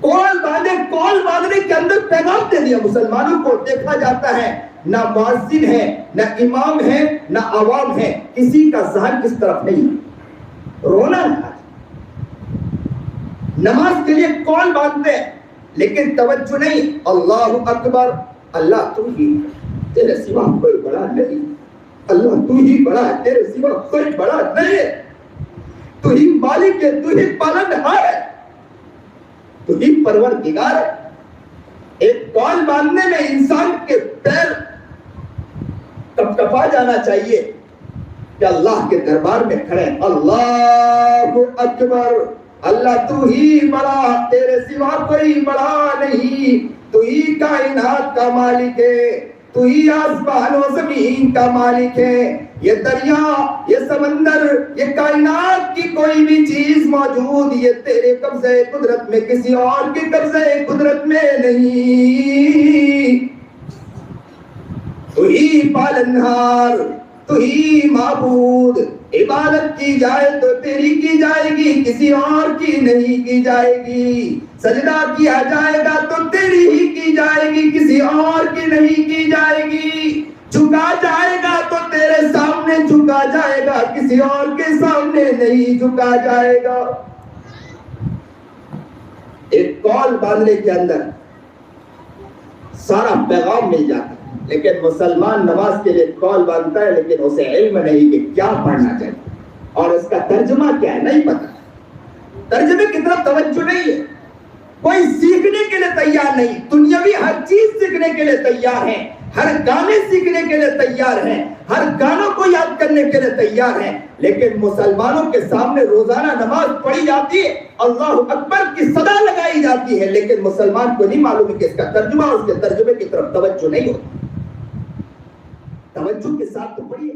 کال باندھنے کے اندر پیغام دے دیا مسلمانوں کو. دیکھا جاتا ہے نہ مؤذن ہے نہ امام ہے نہ عوام ہے, کسی کا ذہن کس طرف نہیں, رونا نہ. نماز کے لیے کال باندھتے ہیں لیکن توجہ نہیں. اللہ اکبر, اللہ تو ہی, تیرے سوا کوئی بڑا نہیں, اللہ تو ہی بڑا ہے, تیرے سوا کوئی بڑا نہیں ہے, تو ہی مالک ہے, تو ہی پالنہار ہے, تو ہی پروردگار ہے. ایک کال باندھنے میں انسان کے پیر کپکپا جانا چاہیے کہ اللہ کے دربار میں کھڑے, اللہ اکبر, اللہ تو ہی بڑا, تیرے سوا کوئی بڑا نہیں, تو ہی کائنات کا مالک ہے, تو ہی آسمان و زمین کا مالک ہے. یہ دریا, یہ سمندر, یہ کائنات کی کوئی بھی چیز موجود, یہ تیرے قبضے قدرت میں, کسی اور کے قبضے قدرت میں نہیں. تو ہی پالنہار, تو ہی معبود, عبادت کی جائے تو تیری کی جائے گی, کسی اور کی نہیں کی جائے گی. سجدہ کیا جائے گا تو تیری ہی کی جائے گی, کسی اور کی نہیں کی جائے گی. جھکا جائے گا تو تیرے سامنے جھکا جائے گا, کسی اور کے سامنے نہیں جھکا جائے گا. ایک کال باندھنے کے اندر سارا پیغام مل جاتا ہے. لیکن مسلمان نماز کے لیے کال باندھتا ہے لیکن اسے علم نہیں کہ کیا پڑھنا چاہیے اور اس کا ترجمہ کیا ہے, نہیں پتا. ترجمے کی طرف توجہ نہیں ہے, کوئی سیکھنے کے لیے تیار نہیں. دنیاوی ہر چیز سیکھنے کے لیے تیار ہے, ہر گانے سیکھنے کے لیے تیار ہیں, ہر گانوں کو یاد کرنے کے لیے تیار ہیں, لیکن مسلمانوں کے سامنے روزانہ نماز پڑھی جاتی ہے, اللہ اکبر کی صدا لگائی جاتی ہے, لیکن مسلمان کو نہیں معلوم کہ اس کا ترجمہ, اس کے ترجمے کی طرف توجہ نہیں ہوتی. توجہ کے ساتھ تو پڑھیے.